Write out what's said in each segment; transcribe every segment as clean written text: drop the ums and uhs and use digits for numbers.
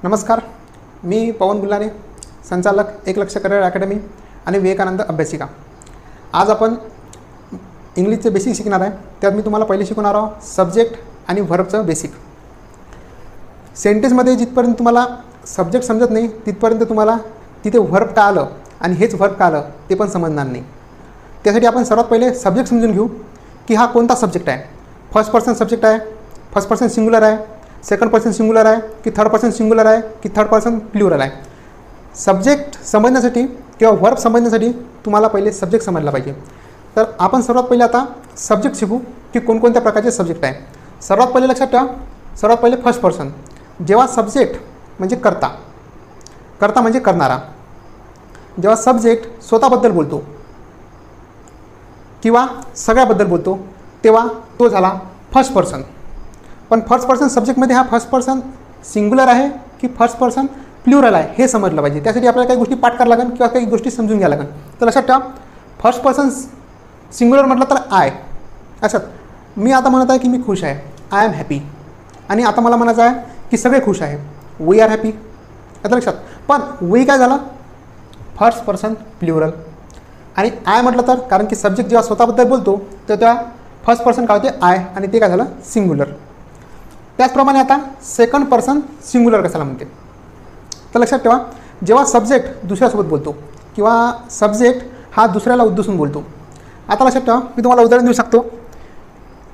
नमस्कार, मी पवन गुल्हाने, संचालक एक लक्ष करिअर अकॅडमी आणि विवेकानंद अभ्यासिका। आज आपण इंग्लिशचे बेसिक शिकणार आहे। त्यात मी तुम्हाला पहिले शिकवणार आहोत सब्जेक्ट आणि व्हर्बचं बेसिक। सेंटेन्समध्ये जिथपर्यंत तुम्हाला सब्जेक्ट समजत नाही तिथपर्यंत तुम्हाला तिथे व्हर्ब का आलं आणि हेच व्हर्ब का आलं ते पण समजणार नाही। त्यासाठी आपण सर्वात पहिले सब्जेक्ट समजून घेऊ की हा कोणता सब्जेक्ट आहे। फर्स्ट पर्सन सब्जेक्ट आहे, फर्स्ट पर्सन सिंग्युलर आहे, सेकंड पर्सन सिंग्युलर आहे की थर्ड पर्सन सिंग्युलर आहे की थर्ड पर्सन प्लुरल आहे। सब्जेक्ट समजण्यासाठी किंवा व्हर्ब समजण्यासाठी तुम्हाला पहिले सब्जेक्ट समजला पाहिजे। तर आपण सर्वात पहिले आता सब्जेक्ट शिकू की कोणकोणत्या प्रकारचे सब्जेक्ट आहे। सर्वात पहिले लक्षात ठेवा, सर्वात पहिले फर्स्ट पर्सन। जेव्हा सब्जेक्ट म्हणजे कर्ता, कर्ता म्हणजे करणारा, जेव्हा सब्जेक्ट स्वतःबद्दल बोलतो किंवा सगळ्याबद्दल बोलतो तेव्हा तो झाला फर्स्ट पर्सन। पण फर्स्ट पर्सन सब्जेक्टमध्ये हा फर्स्ट पर्सन सिंग्युलर आहे की फर्स्ट पर्सन प्लुरल आहे हे समजलं पाहिजे। त्यासाठी आपल्याला काही गोष्टी पाठ करावं लागेल किंवा काही गोष्टी समजून घ्यावं लागेल। तर लक्षात ठेवा, फर्स्ट पर्सन सिंग्युलर म्हटलं तर आय। अच्छा, मी आता म्हणत आहे की मी खुश आहे, आय एम हॅपी। आणि आता मला म्हणायचं आहे की सगळे खुश आहे, वी आर हॅपी। आता लक्षात, पण वी काय झालं फर्स्ट पर्सन प्लुरल। आणि आय म्हटलं तर कारण की सब्जेक्ट जेव्हा स्वतःबद्दल बोलतो तर तेव्हा फर्स्ट पर्सन काय होते आय आणि ते काय झालं सिंग्युलर। त्याचप्रमाणे आता सेकंड पर्सन सिंग्युलर कशाला म्हणते तर लक्षात ठेवा, जेव्हा सब्जेक्ट दुसऱ्यासोबत बोलतो किंवा सब्जेक्ट हा दुसऱ्याला उद्देशून बोलतो। आता लक्षात ठेवा, मी तुम्हाला उदाहरण देऊ शकतो।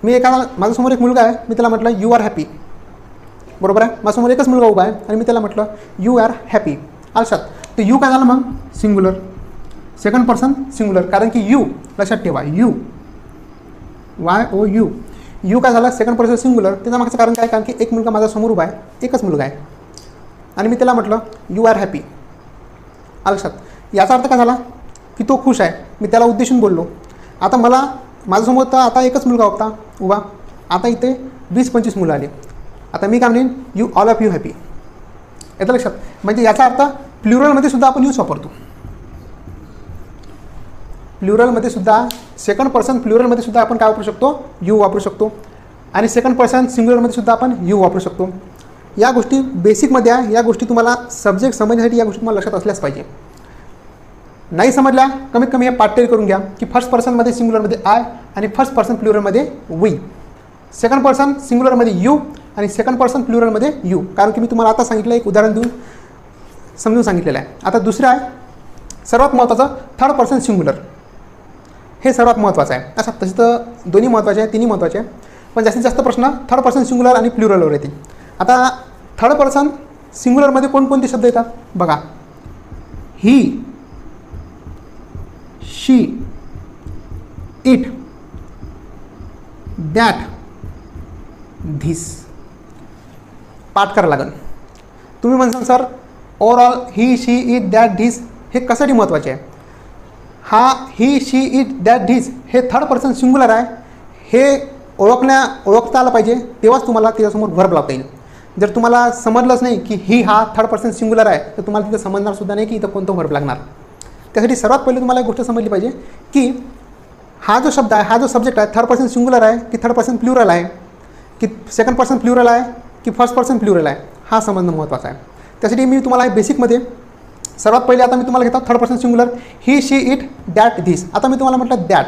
मी माझ्यासमोर एक मुलगा आहे, मी त्याला म्हटलं यू आर हॅपी, बरोबर आहे। माझ्यासमोर एकच मुलगा उभा आहे आणि मी त्याला म्हटलं यू आर हॅपी। लक्षात, तर यू काय झालं मग सिंग्युलर, सेकंड पर्सन सिंग्युलर, कारण की यू लक्षात ठेवा यू YOU यू काय झालं सेकंड पर्सन सिंग्युलर। त्याच्या मागचं कारण काय, कारण की एक मुलगा माझ्यासमोर उभा आहे, एकच मुलगा आहे आणि मी त्याला म्हटलं यू आर हॅपी। लक्षात, याचा अर्थ काय झाला की तो खुश आहे, मी त्याला उद्देशून बोललो। आता माझ्यासमोर तर आता एकच मुलगा होता उभा, आता इथे 20-25 मुलं आली। आता मी काय म्हणेन you all of you happy. येतं लक्षात, म्हणजे याचा अर्थ प्लुरलमध्ये सुद्धा आपण यूज वापरतो। प्लुरलमध्ये सुद्धा सेकंड पर्सन प्लुरलमध्ये सुद्धा आपण काय वापरू शकतो यू वापरू शकतो आणि सेकंड पर्सन सिंग्युलरमध्ये सुद्धा आपण यू वापरू शकतो। या गोष्टी बेसिकमध्ये आहे, या गोष्टी तुम्हाला सब्जेक्ट समजण्यासाठी या गोष्टी तुम्हाला लक्षात असल्याच पाहिजे। नाही समजल्या कमीत कमी हे पाठ तरी करून घ्या की फर्स्ट पर्सनमध्ये सिंग्युलरमध्ये आय आणि फर्स्ट पर्सन प्लुरलमध्ये वी, सेकंड पर्सन सिंग्युलरमध्ये यू आणि सेकंड पर्सन प्लुरलमध्ये यू, कारण की मी तुम्हाला आता सांगितलं एक उदाहरण देऊन समजून सांगितलेलं आहे। आता दुसरं आहे सर्वात महत्त्वाचं थर्ड पर्सन सिंग्युलर, हे सर्वात महत्त्वाचं आहे। अच्छा, तसे तर दोन्ही महत्त्वाचे आहे, तिन्ही महत्त्वाचे आहे, पण जास्तीत जास्त प्रश्न थर्ड पर्सन सिंग्युलर आणि प्लुरलवर येतील। आता थर्ड पर्सन सिंग्युलरमध्ये कोणकोणते शब्द येतात बघा, ही, शी, इट, दॅट, धिस। पाठ करावं लागेल। तुम्ही म्हणसाल sir overall he, she, it, that, this हे कशासाठी महत्त्वाचे आहे। हा ही, शी, इट, दॅट, धिस हे थर्ड पर्सन सिंग्युलर आहे, हे ओळखता आलं पाहिजे, तेव्हाच तुम्हाला त्याच्यासमोर व्हर्ब लावता येईल। जर तुम्हाला समजलंच नाही की ही हा थर्ड पर्सन सिंग्युलर आहे तर तुम्हाला तिथं समजणार सुद्धा नाही की इथं कोणतं व्हर्ब लागणार। त्यासाठी सर्वात पहिले तुम्हाला एक गोष्ट समजली पाहिजे की हा जो शब्द आहे, हा जो सब्जेक्ट आहे थर्ड पर्सन सिंग्युलर आहे की थर्ड पर्सन प्लुरल आहे की सेकंड पर्सन प्लुरल आहे की फर्स्ट पर्सन प्लुरल आहे, हा समजणं महत्त्वाचं आहे। त्यासाठी मी तुम्हाला बेसिकमध्ये सर्वात पहिले आता मी तुम्हाला घेतो third person singular he, she, it, that, this. आता मी तुम्हाला म्हटलं दॅट,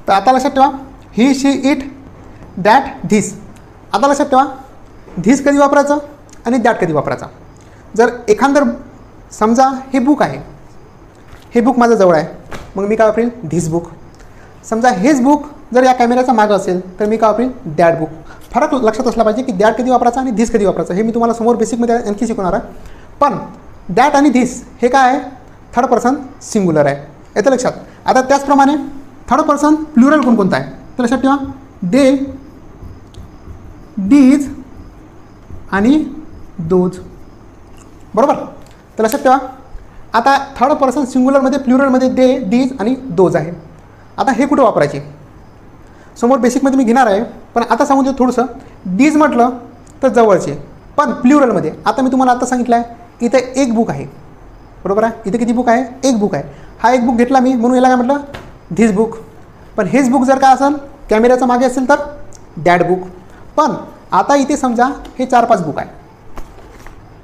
तर आता लक्षात ठेवा ही, शी, इट, दॅट, धिस। आता लक्षात ठेवा धिस कधी वापरायचं आणि दॅट कधी वापरायचा। जर एखादं समजा हे बुक आहे, हे बुक माझं जवळ आहे, मग मी काय वापरेन धिस बुक। समजा हेच बुक जर या कॅमेऱ्याचा मागं असेल तर मी काय वापरेन दॅट बुक। फरक लक्षात असला पाहिजे की दॅट कधी वापरायचा आणि धिस कधी वापरायचं, हे मी तुम्हाला समोर बेसिकमध्ये आणखी शिकवणार आहे। पण दॅट आणि धिस हे काय आहे थर्ड पर्सन सिंग्युलर आहे, येतं लक्षात। आता त्याचप्रमाणे थर्ड पर्सन प्लुरल कोणकोणतं आहे तर लक्षात ठेवा दे, डीज आणि दोज, बरोबर। तर लक्षात ठेवा आता थर्ड पर्सन सिंग्युलरमध्ये प्लुरलमध्ये दे, डीज आणि दोज आहे। आता हे कुठं वापरायचे समोर बेसिकमध्ये मी घेणार आहे, पण आता सांगून देऊ थोडंसं। डीज म्हटलं तर जवळचे, पण प्लुरलमध्ये आता मी तुम्हाला आता सांगितलं आहे इथे एक बुक आहे, बरोबर आहे। इथे किती बुक आहे, एक बुक आहे। हा एक बुक घेतला मी म्हणून याला काय म्हटलं धिस बुक। पण हेच बुक जर काय असेल कॅमेऱ्याच्या मागे असेल तर दॅट बुक। पण आता इथे समजा हे 4-5 बुक आहे,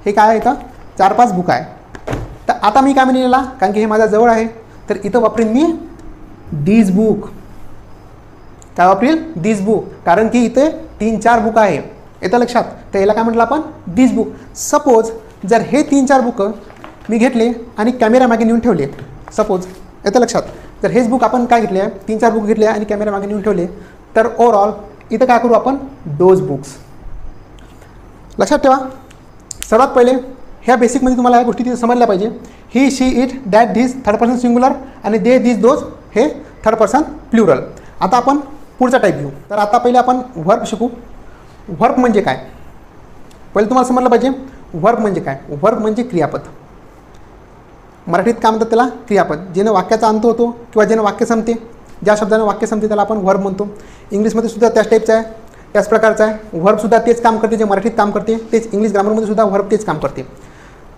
हे काय आहे इथं 4-5 बुक आहे. तर आता मी काय म्हणेल, कारण की हे माझ्या जवळ आहे, तर इथं वापरेन मी दिस बुक. काय वापरेल? दिस बुक, कारण की इथे 3-4 बुक आहे. येतं लक्षात? तर याला काय म्हटलं आपण? दिस बुक. सपोज जर हे 3-4 बुक मी घेतले आणि कॅमेरा मागे नेऊन ठेवले, सपोज, येतं लक्षात? जर हेच बुक आपण काय घेतले, 3-4 बुक घेतले आणि कॅमेरा मागे नेऊन ठेवले, तर ओव्हरऑल इथं काय करू आपण? Those books. लक्षात ठेवा. सर्वात पहिले ह्या बेसिकमध्ये तुम्हाला या गोष्टी तिथे समजल्या पाहिजे. He, she, it, that, this third person singular आणि दे, दिस, दोज हे थर्ड पर्सन प्लुरल. आता आपण पुढचा टाईप घेऊ. तर आता पहिले आपण व्हर्ब शिकू. व्हर्ब म्हणजे काय? पहिले तुम्हाला समजलं पाहिजे व्हर्ब म्हणजे काय. व्हर्ब म्हणजे क्रियापद. मराठीत काय म्हणतात त्याला? क्रियापद. ज्यानं वाक्याचा अंत होतो किंवा ज्यानं वाक्य संपते, ज्या शब्दाने वाक्य संपते त्याला आपण व्हर्ब म्हणतो. इंग्लिशमध्ये सुद्धा त्याच टाईपचं आहे, त्याच प्रकारचं आहे. व्हर्बसुद्धा तेच काम करते जे मराठीत काम करते, तेच इंग्लिश ग्रामरमध्ये सुद्धा व्हर्ब तेच काम करते.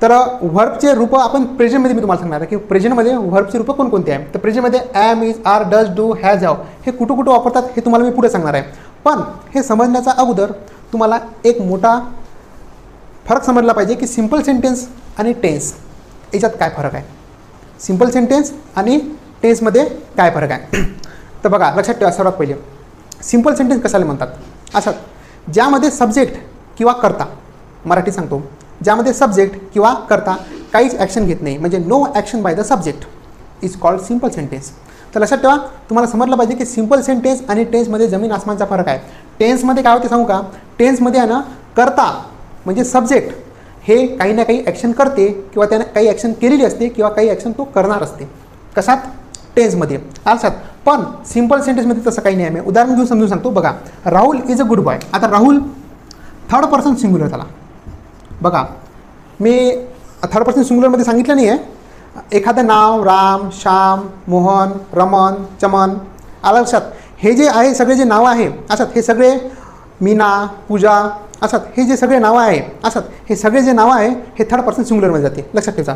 तर व्हर्बचे रूप आपण प्रेझेंटमध्ये मी तुम्हाला सांगणार आहे की प्रेझेंटमध्ये व्हर्बचे रूप कोणकोणते आहे. तर प्रेझेंटमध्ये am, is, are, does, do, has, have हे कुठं कुठं वापरतात हे तुम्हाला मी पुढे सांगणार आहे. पण हे समजण्याचा अगोदर तुम्हाला एक मोठा फरक समजला पाहिजे की सिम्पल सेंटेन्स आणि टेन्स याच्यात काय फरक आहे. सिम्पल सेंटेन्स आणि टेन्समध्ये काय फरक आहे. तर बघा, लक्षात ठेवा. सर्वात पहिले सिम्पल सेंटेन्स कशाला म्हणतात? अशात ज्यामध्ये सब्जेक्ट किंवा कर्ता, मराठी सांगतो, ज्यामध्ये सब्जेक्ट किंवा कर्ता काहीच ॲक्शन घेत नाही, म्हणजे no action by the subject is called simple sentence. तर लक्षात ठेवा, तुम्हाला समजलं पाहिजे की सिम्पल सेंटेन्स आणि टेन्समध्ये जमीन आसमानचा फरक आहे. टेन्समध्ये काय होते सांगू का? टेन्समध्ये आहे ना, कर्ता म्हणजे सब्जेक्ट हे काही ना काही ॲक्शन करते किंवा त्याने काही ॲक्शन केलेली असते किंवा काही ॲक्शन तो करणार असते. कशात? टेन्समध्ये. अर्थात. पण सिम्पल सेंटेन्समध्ये तसं काही नाही आहे. मी उदाहरण घेऊन समजून सांगतो. बघा, Rahul is a good boy. आता राहुल थर्ड पर्सन सिंग्युलर झाला. बघा, मी थर्ड पर्सन सिंग्युलरमध्ये सांगितलं नाही आहे. एखादं नाव, राम, श्याम, मोहन, रमन, चमन, आलं लक्षात? हे जे आहे सगळे जे नावं आहे असतात, हे सगळे मीना, पूजा असतात, हे जे सगळे नावं आहे असतात, हे सगळे जे नावं आहे हे थर्ड पर्सन सिंग्युलरमध्ये जाते. लक्षात ठेवा.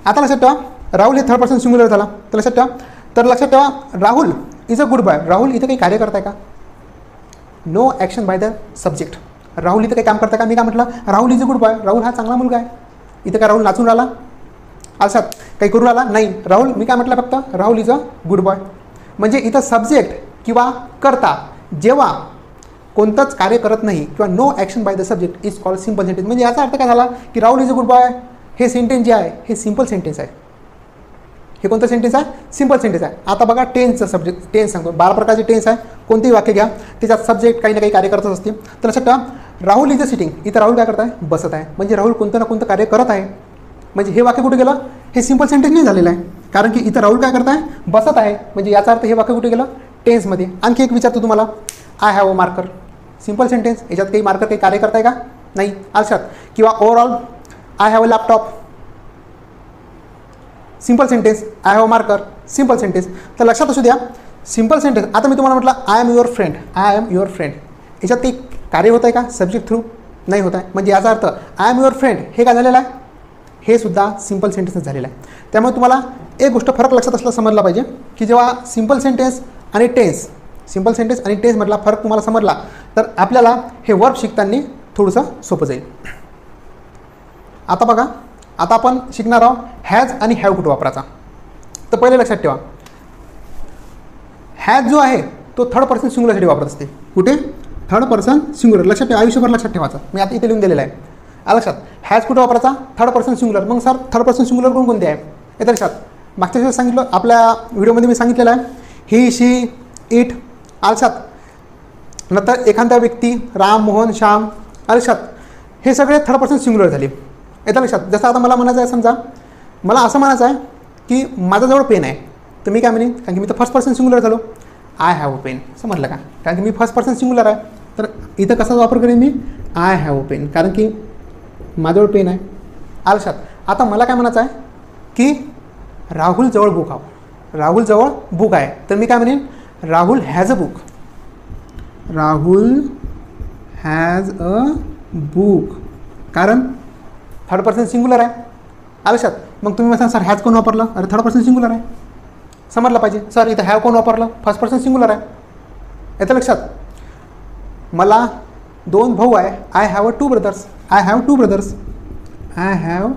आता लक्षात ठेवा, राहुल हे थर्ड पर्सन सिंग्युलर झाला. तर लक्षात ठेवा. तर लक्षात ठेवा, Rahul is a good boy. Rahul इथं काही कार्य करताय का? No action by the subject. Rahul इथं काही काम करताय का? मी काय म्हटलं? Rahul is a good boy. Rahul हा चांगला मुलगा आहे. इथं काय राहुल नाचून राहिला? अर्थात काही करू राहिला नाही. राहुल, मी काय म्हटलं? फक्त Rahul is a good boy. म्हणजे इथं सब्जेक्ट किंवा कर्ता जेव्हा कोणतंच कार्य करत नाही किंवा no action by the subject is called simple sentence. म्हणजे याचा अर्थ काय झाला की Rahul is a good boy हे सेंटेन्स जे आहे हे सिम्पल सेंटेन्स आहे. हे कोणतं सेंटेन्स आहे? सिम्पल सेंटेन्स आहे. आता बघा, टेन्सचं सब्जेक्ट, टेन्स सांगतो. 12 प्रकारचे टेन्स आहे. कोणतेही वाक्य घ्या, त्याच्यात सब्जेक्ट काही ना काही कार्य करतच असते. तर लक्षात ठेवा, राहुल इज अ सिटिंग. इथं राहुल काय करत आहे? बसत आहे. म्हणजे राहुल कोणतं ना कोणतं कार्य करत आहे. म्हणजे हे वाक्य कुठे गेलं? हे सिम्पल सेंटेन्स नाही झालेलं आहे, कारण की इथं राहुल काय करत आहे? बसत आहे. म्हणजे याचा अर्थ हे वाक्य कुठे गेलं? टेन्समध्ये. आणखी एक विचारतो तुम्हाला, I have a marker. Simple sentence. याच्यात काही मार्कर काही कार्य करताय का? नाही. लक्षात. किंवा overall I have a laptop. Simple sentence. I have marker. Simple sentence. तर लक्षात असू द्या, सिम्पल सेंटेन्स. आता मी तुम्हाला म्हटलं I am your friend. I am your friend. याच्यात काही कार्य होत आहे का? सब्जेक्ट थ्रू नाही होत आहे. म्हणजे याचा अर्थ आय एम युअर फ्रेंड हे काय झालेलं आहे? हे सुद्धा सिम्पल सेंटेन्सच झालेलं आहे. त्यामुळे तुम्हाला एक गोष्ट फरक लक्षात असला समजला पाहिजे की जेव्हा सिम्पल सेंटेन्स आणि टेन्स, सिम्पल सेंटेन्स आणि टेन्समधला फरक तुम्हाला समजला तर आपल्याला हे वर्ब शिकताना थोडंसं सोपं जाईल. आता बघा, आता आपण शिकणार आहोत हॅज आणि हॅव कुठं वापरायचा. तर पहिले लक्षात ठेवा, हॅज जो आहे तो थर्ड पर्सन सिंग्युलरसाठी वापरत असते. कुठे? Third person singular. लक्षात ठेवा, आयुष्यभर लक्षात ठेवायचं. मी आता इथे लिहून दिलेलं आहे. लक्षात. हॅज कुठं वापरायचा? Third person singular. मग सर थर्ड पर्सन सिंग्युलर कोणकोणते आहे? येतं लक्षात. मागच्या वेळेस सांगितलं, आपल्या व्हिडिओमध्ये मी सांगितलेलं आहे, ही, शी, इट. लक्षात. नंतर एखादा व्यक्ती, राम, मोहन, श्याम. लक्षात. हे सगळे थर्ड पर्सन सिंग्युलर झाले. येतं लक्षात. जसं आता मला म्हणायचं आहे, समजा मला असं म्हणायचं आहे की माझ्याजवळ पेन आहे, तर मी काय म्हणेन? कारण की मी तर फर्स्ट पर्सन सिंग्युलर झालो. I have a pen. समजलं का? कारण की मी फर्स्ट पर्सन सिंग्युलर आहे. तर इथं कसा वापर करेन मी? आय हॅव अ पेन, कारण की माझ्याजवळ पेन आहे. लक्षात. आता मला काय म्हणायचं आहे की राहुल जवळ बुक आहे. राहुल जवळ बुक आहे, तर मी काय म्हणेन? Rahul has a book. Rahul has a book. कारण थर्ड पर्सन सिंग्युलर आहे. लक्षात. मग तुम्ही म्हणता सर हॅज कोण वापरलं? अरे थर्ड पर्सन सिंग्युलर आहे. समजलं पाहिजे. सर इथं हॅव कोण वापरलं? फर्स्ट पर्सन सिंग्युलर आहे. येतं लक्षात. मला 2 भाऊ आहे. I have 2 brothers. I have 2 brothers. I have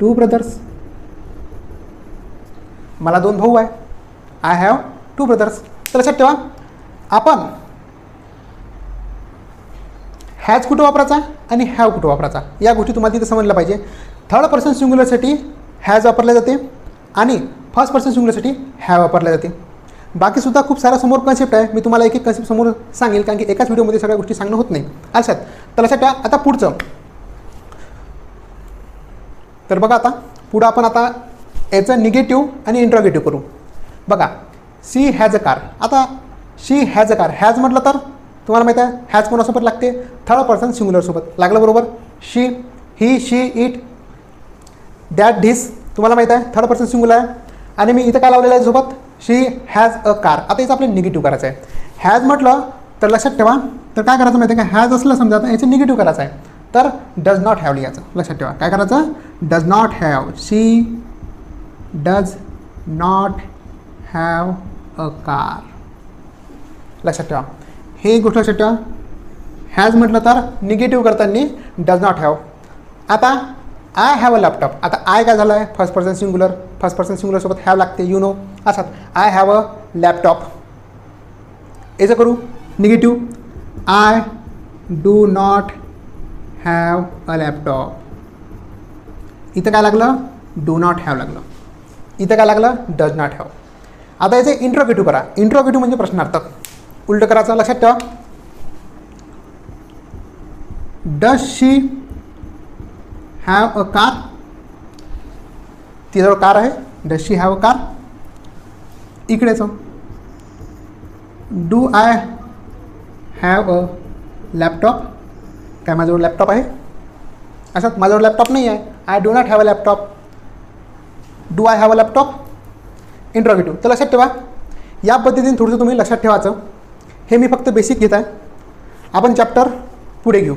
2 brothers. मला 2 भाऊ आहे. I have 2 brothers. तर लक्षात ठेवा, आपण हॅज कुठं वापरायचा आणि हॅव कुठं वापरायचा या गोष्टी तुम्हाला तिथे समजल्या पाहिजे. थर्ड पर्सन सिंग्युलरसाठी हॅज वापरले जाते आणि फर्स्ट पर्सन सिंग्युलरसाठी हॅव वापरले जाते. बाकीसुद्धा खूप साऱ्या समोर कन्सेप्ट आहे. मी तुम्हाला एक एक कन्सेप्ट समोर सांगेल, कारण की एकाच व्हिडिओमध्ये सगळ्या गोष्टी सांगणं होत नाही. अच्छा, तर लक्षात ठेवा. आता पुढचं, तर बघा आता पुढं आपण आता याचं निगेटिव्ह आणि इंट्रोगेटिव्ह करू. बघा, शी हॅज अ कार. आता शी हॅज अ कार, हॅज म्हटलं तर तुम्हाला माहीत आहे हॅज कोणासोबत लागते, थर्ड पर्सन सिंग्युलरसोबत लागलं बरोबर. शी, ही, शी, इट, दॅट, धिस तुम्हाला माहीत आहे थर्ड पर्सन सिंग्युलर आहे. आणि मी इथं काय लावलेलं आहे सोबत, शी हॅज अ कार. आता याचं आपल्याला निगेटिव्ह करायचं आहे. हॅज म्हटलं तर लक्षात ठेवा, तर काय करायचं माहिती आहे का, हॅज असलं समजा आता याचं निगेटिव्ह करायचं आहे, तर डज नॉट हॅव लिहायचं. लक्षात ठेवा काय करायचं, does not have. She does not have a car. लक्षात ठेवा, हे गोष्ट लक्षात ठेवा. हॅज म्हटलं तर निगेटिव्ह करताना डज नॉट हॅव. आता आय हॅव अ लॅपटॉप. आता आय काय झालं आहे, first person singular, first person सिंग्युलरसोबत हॅव लागते, यू नो. अच्छा, आय हॅव अ लॅपटॉप. याचं करू negative, I do not have a laptop. इथं काय लागलं, डू नॉट हॅव लागलं. इथं काय लागलं, डज नॉट हॅव. आता याचे इंट्रोगेटिव्ह करा. इंट्रोगेटिव्ह म्हणजे प्रश्नार्थक, उलटं करायचं. लक्षात ठेवा, does she have a car. तिजवळ कार आहे, does she have a car. इकडेच do I have a laptop. काय माझ्याजवळ लॅपटॉप आहे, असं माझ्याजवळ लॅपटॉप नाही आहे. I do not have a laptop. Do I have a laptop, interrogative. तर लक्षात ठेवा, या पद्धतीने थोडंसं तुम्ही लक्षात ठेवायचं. हे मी फक्त बेसिक घेत आहे. आपण चॅप्टर पुढे घेऊ.